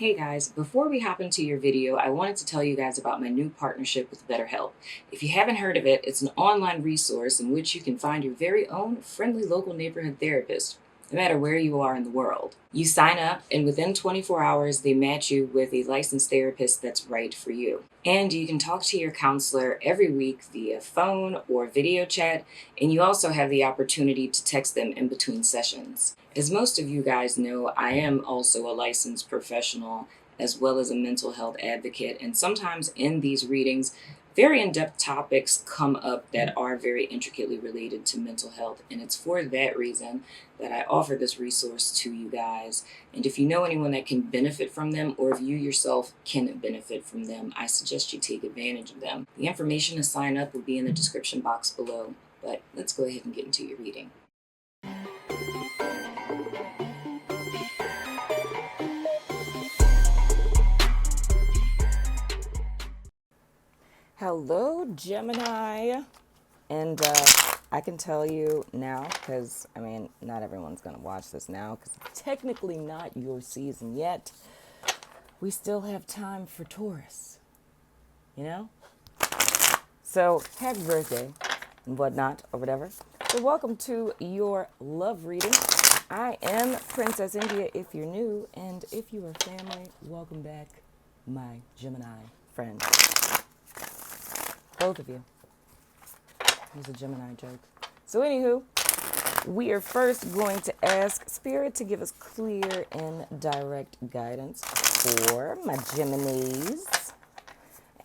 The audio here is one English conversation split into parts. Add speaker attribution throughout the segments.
Speaker 1: Hey guys, before we hop into your video, I wanted to tell you guys about my new partnership with BetterHelp. If you haven't heard of it, it's an online resource in which you can find your very own friendly local neighborhood therapist, no matter where you are in the world. You sign up, and within 24 hours, they match you with a licensed therapist that's right for you. And you can talk to your counselor every week via phone or video chat, and you also have the opportunity to text them in between sessions. As most of you guys know, I am also a licensed professional as well as a mental health advocate, and sometimes in these readings, very in-depth topics come up that are very intricately related to mental health, and it's for that reason that I offer this resource to you guys. And if you know anyone that can benefit from them, or if you yourself can benefit from them, I suggest you take advantage of them. The information to sign up will be in the description box below, but let's go ahead and get into your reading. Hello, Gemini. And I can tell you now, because, not everyone's going to watch this now, because it's technically not your season yet. We still have time for Taurus, you know? So, happy birthday and whatnot, or whatever. So, welcome to your love reading. I am Princess India if you're new, and if you are family, welcome back, my Gemini friend. Both of you. It was a Gemini joke. So anywho, we are first going to ask Spirit to give us clear and direct guidance for my Geminis.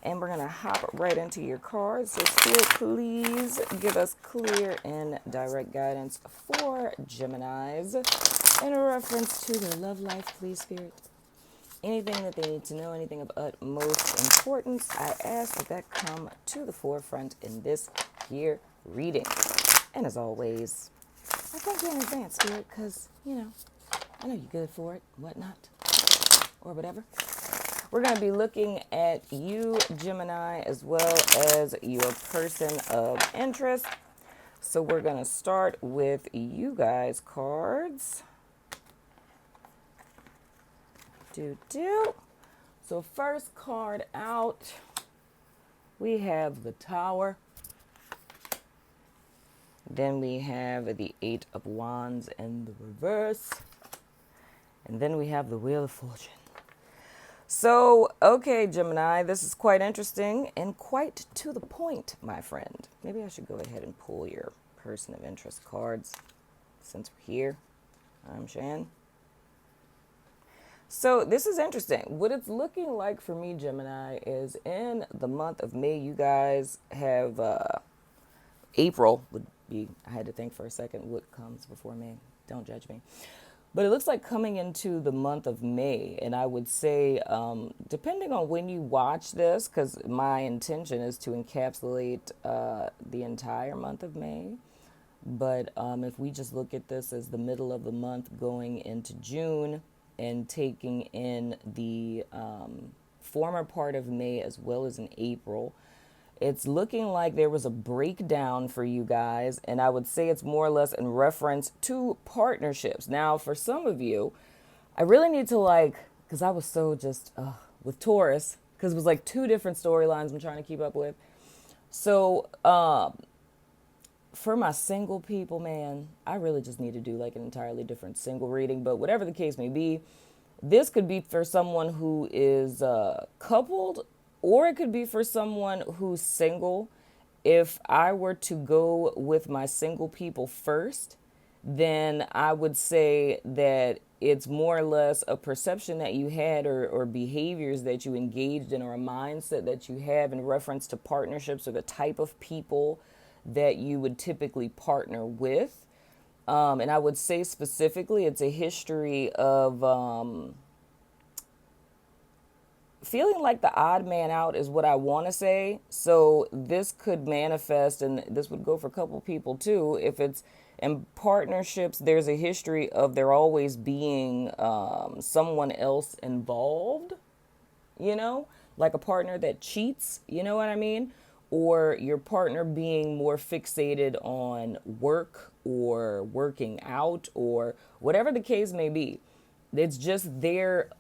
Speaker 1: And we're going to hop right into your cards. So Spirit, please give us clear and direct guidance for Geminis in reference to their love life, please, Spirit. Anything that they need to know, anything of utmost importance, I ask that come to the forefront in this here reading. And as always, I thank you in advance, Spirit, because, I know you're good for it, whatnot, or whatever. We're going to be looking at you, Gemini, as well as your person of interest. So we're going to start with you guys' cards. So first card out, we have the Tower. Then we have the Eight of Wands in the reverse. And then we have the Wheel of Fortune. So, okay, Gemini, this is quite interesting and quite to the point, my friend. Maybe I should go ahead and pull your person of interest cards since we're here. I'm Shan. So this is interesting. What it's looking like for me, Gemini, is in the month of May, you guys have April would be, I had to think for a second what comes before May. Don't judge me. But it looks like coming into the month of May, and I would say, depending on when you watch this, because my intention is to encapsulate the entire month of May. But if we just look at this as the middle of the month going into June, and taking in the former part of May as well as in April, it's looking like there was a breakdown for you guys, and I would say it's more or less in reference to partnerships. Now, for some of you, I really need to because I was so just with Taurus, because it was like two different storylines I'm trying to keep up with. So, for my single people, man, I really just need to do like an entirely different single reading. But whatever the case may be, this could be for someone who is coupled, or it could be for someone who's single. If I were to go with my single people first, then I would say that it's more or less a perception that you had or behaviors that you engaged in or a mindset that you have in reference to partnerships or the type of people that you would typically partner with. And I would say specifically it's a history of feeling like the odd man out is what I want to say. So this could manifest, and this would go for a couple people too. If it's in partnerships, there's a history of there always being someone else involved, like a partner that cheats, you know what I mean? Or your partner being more fixated on work or working out or whatever the case may be. It's just there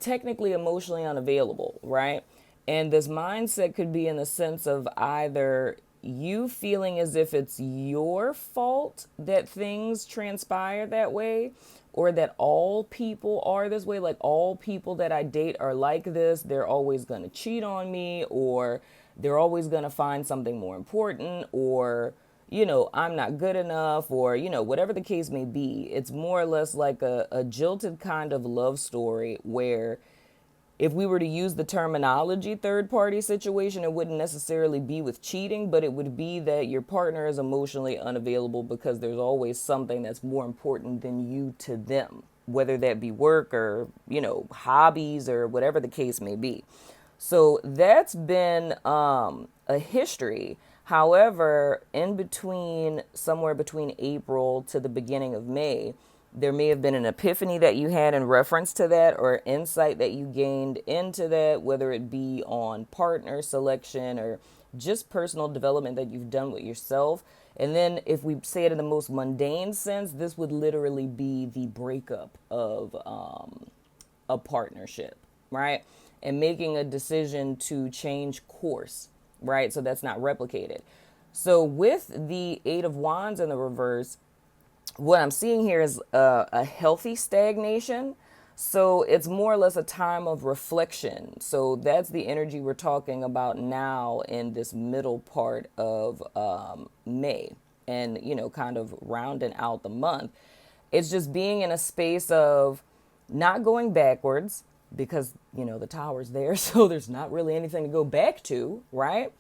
Speaker 1: technically emotionally unavailable, right? And this mindset could be in the sense of either you feeling as if it's your fault that things transpire that way, or that all people are this way, like all people that I date are like this, they're always going to cheat on me, or they're always going to find something more important, or I'm not good enough, or whatever the case may be. It's more or less like a jilted kind of love story where, if we were to use the terminology third party situation, it wouldn't necessarily be with cheating, but it would be that your partner is emotionally unavailable because there's always something that's more important than you to them, whether that be work or, hobbies or whatever the case may be. So that's been a history. However, somewhere between April to the beginning of May, there may have been an epiphany that you had in reference to that, or insight that you gained into that, whether it be on partner selection or just personal development that you've done with yourself. And then if we say it in the most mundane sense, this would literally be the breakup of a partnership, right? And making a decision to change course, right? So that's not replicated. So with the Eight of Wands in the reverse, what I'm seeing here is a healthy stagnation. So it's more or less a time of reflection. So that's the energy we're talking about now in this middle part of May, and, kind of rounding out the month. It's just being in a space of not going backwards, because, the tower's there. So there's not really anything to go back to, right?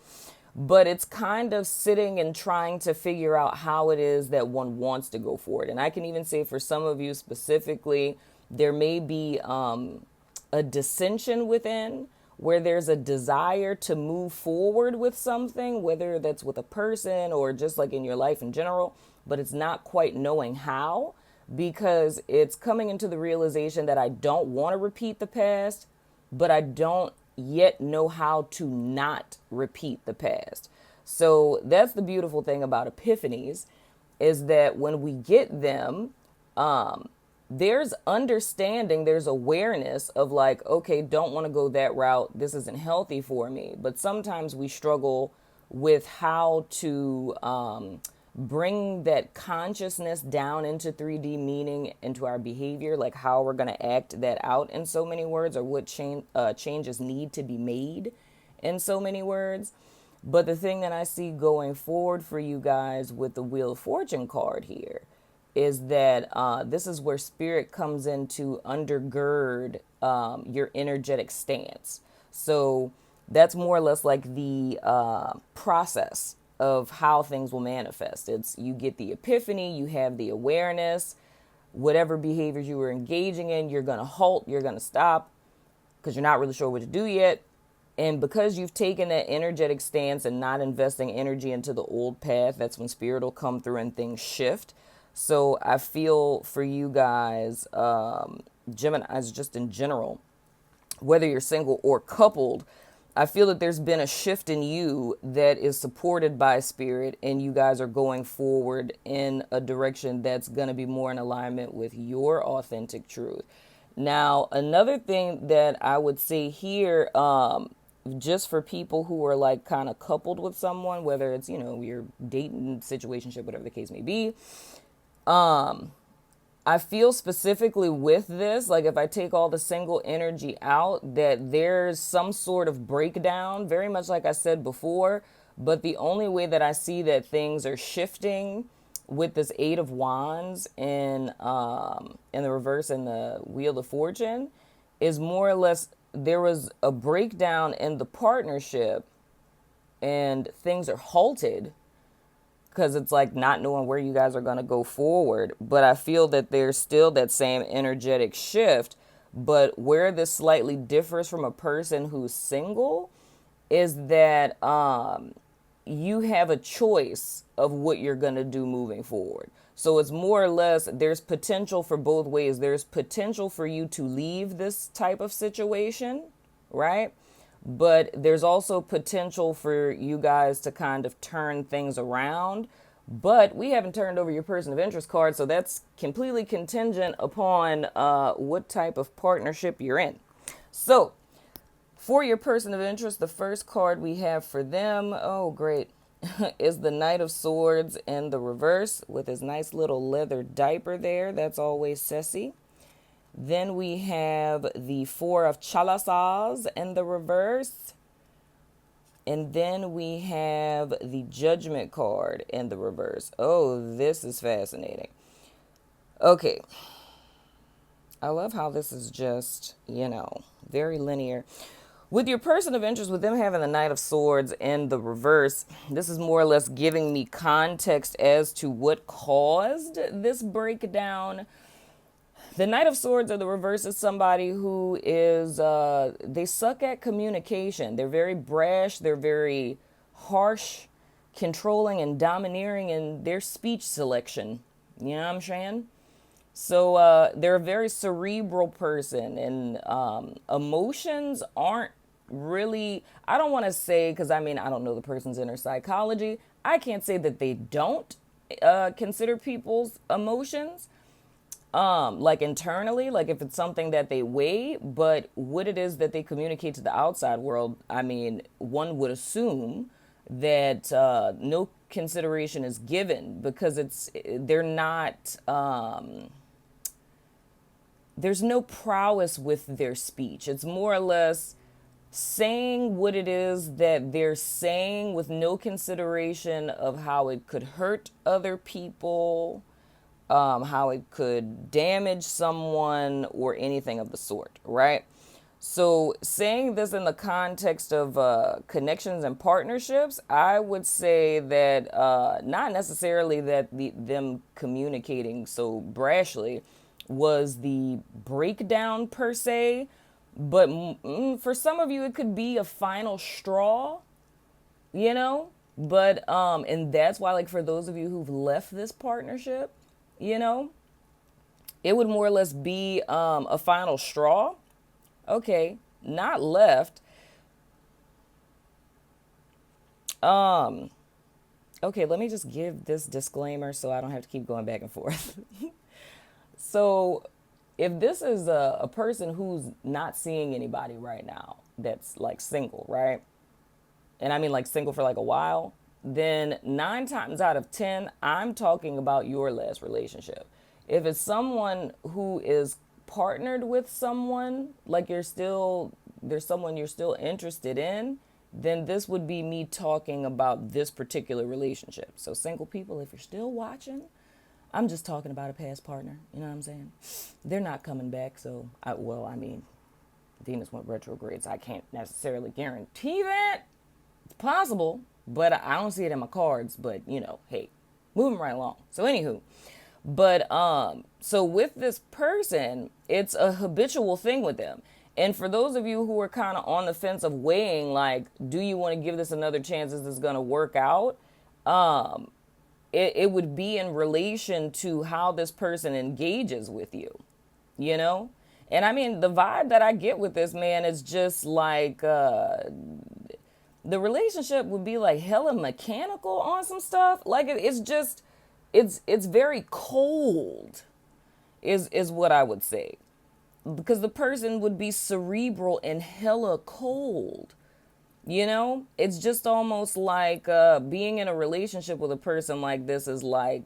Speaker 1: But it's kind of sitting and trying to figure out how it is that one wants to go forward. And I can even say for some of you specifically, there may be a dissension within, where there's a desire to move forward with something, whether that's with a person or just like in your life in general, but it's not quite knowing how, because it's coming into the realization that I don't want to repeat the past, but I don't yet know how to not repeat the past. So that's the beautiful thing about epiphanies, is that when we get them, there's understanding, there's awareness of like, okay, don't want to go that route. This isn't healthy for me. But sometimes we struggle with how to bring that consciousness down into 3D meaning into our behavior, like how we're going to act that out in so many words, or what changes need to be made in so many words. But the thing that I see going forward for you guys with the Wheel of Fortune card here is that this is where spirit comes in to undergird your energetic stance. So that's more or less like the process of how things will manifest. It's, you get the epiphany, you have the awareness, whatever behaviors you were engaging in, you're going to halt, you're going to stop, because you're not really sure what to do yet. And because you've taken that energetic stance and not investing energy into the old path, that's when spirit will come through and things shift. So I feel for you guys, Geminis just in general, whether you're single or coupled, I feel that there's been a shift in you that is supported by spirit, and you guys are going forward in a direction that's going to be more in alignment with your authentic truth. Now, another thing that I would say here, just for people who are like kind of coupled with someone, whether it's, your dating situationship, whatever the case may be, I feel specifically with this, like if I take all the single energy out, that there's some sort of breakdown, very much like I said before. But the only way that I see that things are shifting with this Eight of Wands in the reverse and the Wheel of Fortune is more or less there was a breakdown in the partnership and things are halted, because it's like not knowing where you guys are going to go forward. But I feel that there's still that same energetic shift. But where this slightly differs from a person who's single is that you have a choice of what you're going to do moving forward. So it's more or less, there's potential for both ways. There's potential for you to leave this type of situation, right? But there's also potential for you guys to kind of turn things around. But we haven't turned over your person of interest card, so that's completely contingent upon what type of partnership you're in. So, for your person of interest, the first card we have for them, oh, great, is the Knight of Swords in the reverse with his nice little leather diaper there. That's always sassy. Then we have the Four of Chalasas in the reverse. And then we have the Judgment card in the reverse. Oh, this is fascinating. Okay. I love how this is just, very linear. With your person of interest, with them having the Knight of Swords in the reverse, this is more or less giving me context as to what caused this breakdown. The Knight of Swords in the reverse is somebody who is, they suck at communication. They're very brash. They're very harsh, controlling, and domineering in their speech selection. You know what I'm saying? So they're a very cerebral person, and emotions aren't really, I don't want to say, because I don't know the person's inner psychology. I can't say that they don't consider people's emotions like internally, like if it's something that they weigh, but what it is that they communicate to the outside world, one would assume that no consideration is given because they're not, there's no prowess with their speech. It's more or less saying what it is that they're saying with no consideration of how it could hurt other people, how it could damage someone or anything of the sort, right? So saying this in the context of connections and partnerships, I would say that not necessarily that them communicating so brashly was the breakdown per se, but for some of you it could be a final straw, you know? But and that's why, like, for those of you who've left this partnership, you know, it would more or less be a final straw. Okay, not left. Okay, let me just give this disclaimer so I don't have to keep going back and forth. So if this is a person who's not seeing anybody right now that's like single, right? And I mean like single for like a while, then 9 times out of 10, I'm talking about your last relationship. If it's someone who is partnered with someone, like there's someone you're still interested in, then this would be me talking about this particular relationship. So single people, if you're still watching, I'm just talking about a past partner. You know what I'm saying? They're not coming back. So, Venus went retrograde, so I can't necessarily guarantee that. It's possible, but I don't see it in my cards. But, hey, moving right along. So, anywho, but so with this person, it's a habitual thing with them. And for those of you who are kind of on the fence of weighing, like, do you want to give this another chance? Is this going to work out? It would be in relation to how this person engages with you, you know? And I mean, the vibe that I get with this man is just like, the relationship would be like hella mechanical on some stuff. Like it's just, it's very cold is what I would say. Because the person would be cerebral and hella cold. You know, it's just almost like being in a relationship with a person like this is like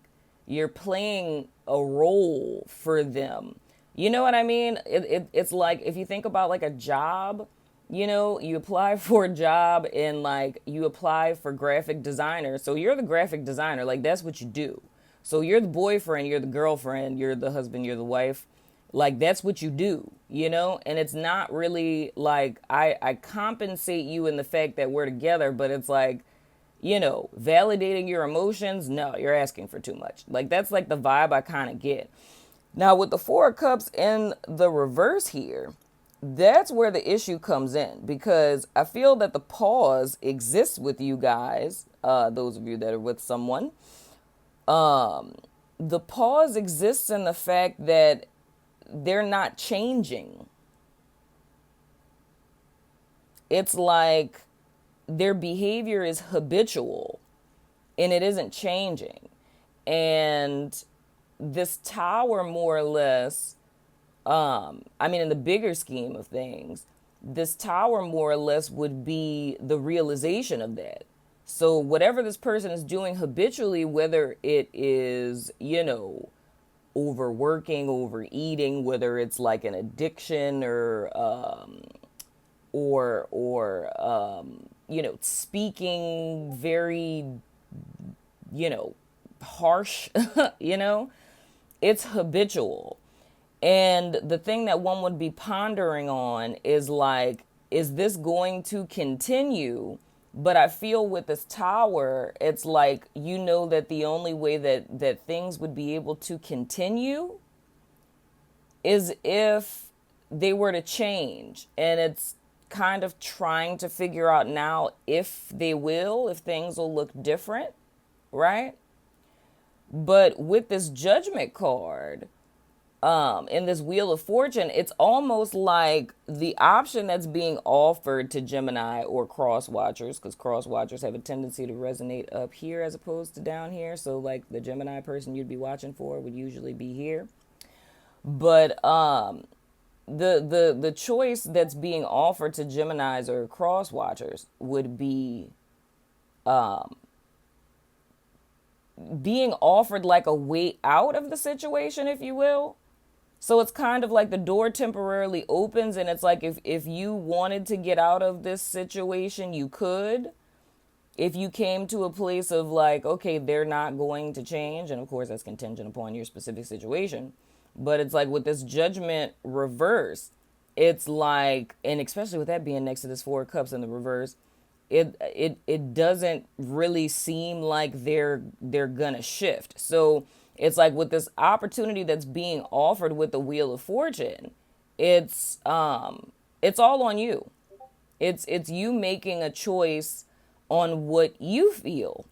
Speaker 1: you're playing a role for them. You know what I mean? It's like if you think about like a job, you apply for a job and like you apply for graphic designer. So you're the graphic designer, like that's what you do. So you're the boyfriend, you're the girlfriend, you're the husband, you're the wife. Like that's what you do, and it's not really like I compensate you in the fact that we're together, but it's like, validating your emotions. No, you're asking for too much. Like that's like the vibe I kind of get. Now with the Four of Cups in the reverse here, that's where the issue comes in because I feel that the pause exists with you guys, those of you that are with someone. The pause exists in the fact that they're not changing. It's like their behavior is habitual and it isn't changing. And this tower, more or less, in the bigger scheme of things, this tower more or less would be the realization of that. So whatever this person is doing habitually, whether it is, overworking, overeating, whether it's like an addiction or speaking very, you know, harsh, it's habitual. And the thing that one would be pondering on is like, is this going to continue? But I feel with this tower, it's like, that the only way that things would be able to continue is if they were to change. And it's kind of trying to figure out now if they will, if things will look different, right? But with this judgment card, in this Wheel of Fortune, it's almost like the option that's being offered to Gemini or cross watchers, because cross watchers have a tendency to resonate up here as opposed to down here. So like the Gemini person you'd be watching for would usually be here. But the choice that's being offered to Geminis or cross watchers would be being offered like a way out of the situation, if you will. So it's kind of like the door temporarily opens, and it's like if you wanted to get out of this situation, you could. If you came to a place of like, okay, they're not going to change, and of course that's contingent upon your specific situation. But it's like with this judgment reverse, it's like, and especially with that being next to this Four of Cups in the reverse, it doesn't really seem like they're gonna shift. So it's like with this opportunity that's being offered with the Wheel of Fortune, it's all on you. It's you making a choice on what you feel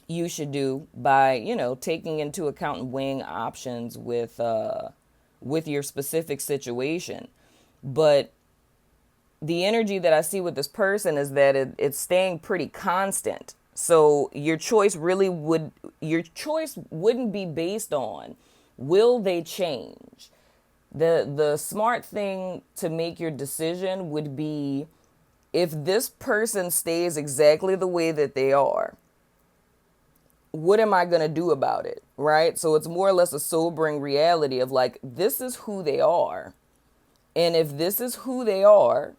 Speaker 1: you should do by, taking into account and weighing options with your specific situation. But the energy that I see with this person is that it's staying pretty constant. So your choice wouldn't be based on, will they change? The smart thing to make your decision would be, if this person stays exactly the way that they are, what am I going to do about it? Right? So it's more or less a sobering reality of like, this is who they are. And if this is who they are,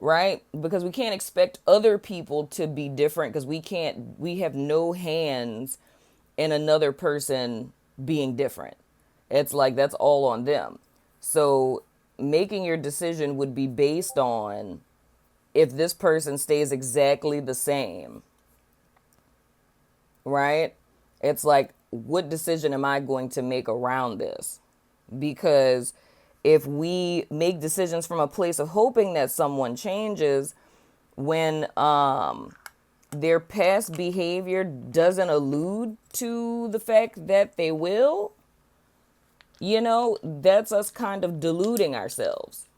Speaker 1: right? Because we can't expect other people to be different, because we have no hands in another person being different. It's like, that's all on them. So making your decision would be based on if this person stays exactly the same, right? It's like, what decision am I going to make around this? Because if we make decisions from a place of hoping that someone changes, when their past behavior doesn't allude to the fact that they will, that's us kind of deluding ourselves,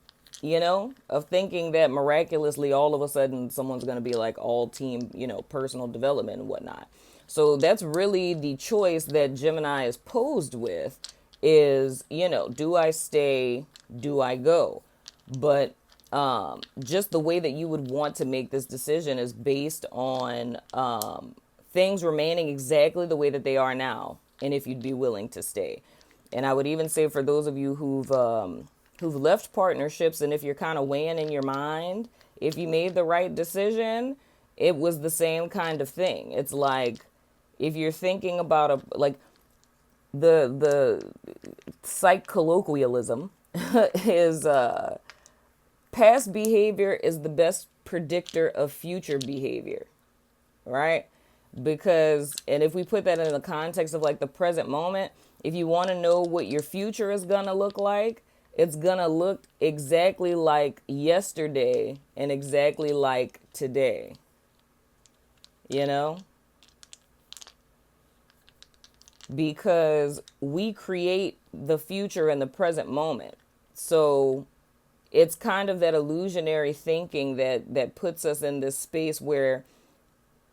Speaker 1: of thinking that miraculously all of a sudden someone's going to be like all team, personal development and whatnot. So that's really the choice that Gemini is posed with, is, do I stay? Do I go? But just the way that you would want to make this decision is based on things remaining exactly the way that they are now, and if you'd be willing to stay. And I would even say, for those of you who've left partnerships, and if you're kind of weighing in your mind if you made the right decision, it was the same kind of thing. It's like, if you're thinking about the psych colloquialism is past behavior is the best predictor of future behavior, right? Because, and if we put that in the context of like the present moment, if you want to know what your future is going to look like, it's going to look exactly like yesterday and exactly like today, because we create the future in the present moment. So it's kind of that illusionary thinking that puts us in this space where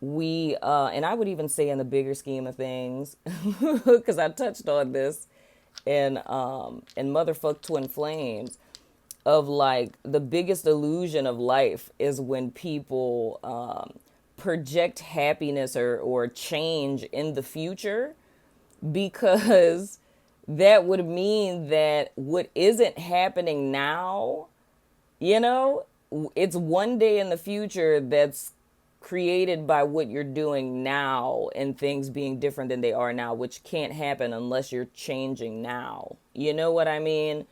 Speaker 1: we, and I would even say in the bigger scheme of things, because I touched on this in Motherfuck Twin Flames, of like the biggest illusion of life is when people project happiness or change in the future, because that would mean that what isn't happening now, you know, it's one day in the future that's created by what you're doing now and things being different than they are now, which can't happen unless you're changing now. You know what I mean?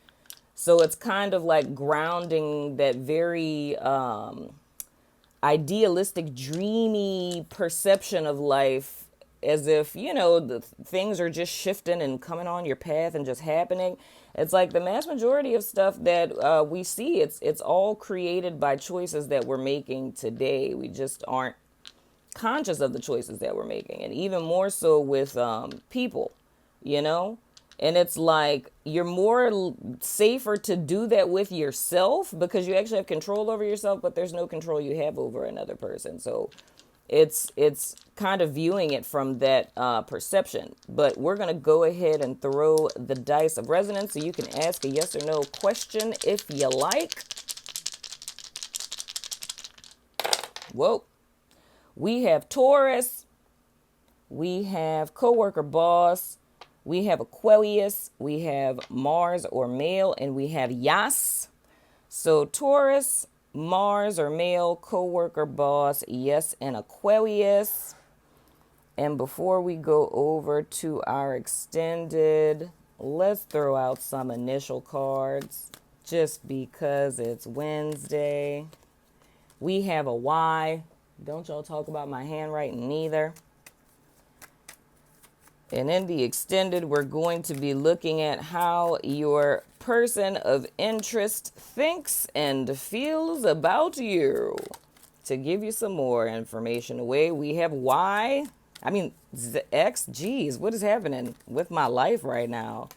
Speaker 1: So it's kind of like grounding that very idealistic, dreamy perception of life, as if, you know, the things are just shifting and coming on your path and just happening. It's like the mass majority of stuff that we see, it's all created by choices that we're making today. We just aren't conscious of the choices that we're making, and even more so with people, you know. And it's like you're more safer to do that with yourself because you actually have control over yourself, but there's no control you have over another person. So it's kind of viewing it from that perception. But we're going to go ahead and throw the dice of resonance so you can ask a yes or no question if you like. Whoa. We have Taurus. We have coworker boss. We have Aquarius, we have Mars or male, and we have Yas. So Taurus, Mars or male, coworker, boss, yes, and Aquarius. And before we go over to our extended, let's throw out some initial cards just because it's Wednesday. We have a Y. Don't y'all talk about my handwriting either. And in the extended, we're going to be looking at how your person of interest thinks and feels about you. To give you some more information away, we have X, geez, what is happening with my life right now?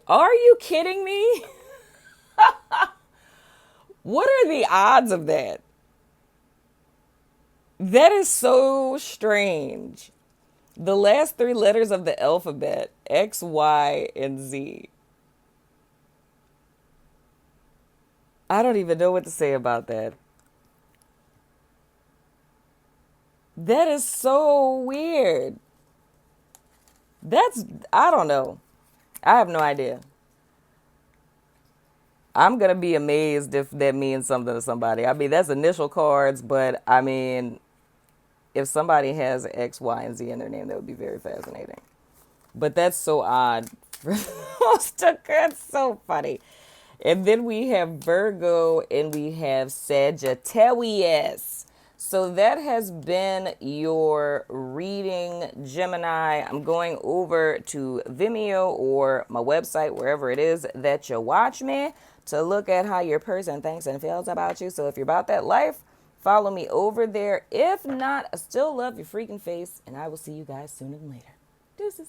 Speaker 1: Are you kidding me? What are the odds of that? That is so strange. The last three letters of the alphabet, X, Y, and Z. I don't even know what to say about that. That is so weird. I don't know. I have no idea. I'm going to be amazed if that means something to somebody. I mean, that's initial cards, but I mean, if somebody has X, Y, and Z in their name, that would be very fascinating. But that's so odd. That's so funny. And then we have Virgo and we have Sagittarius. So that has been your reading, Gemini. I'm going over to Vimeo or my website, wherever it is that you watch me, to look at how your person thinks and feels about you. So if you're about that life, follow me over there. If not, I still love your freaking face, and I will see you guys sooner than later. Deuces.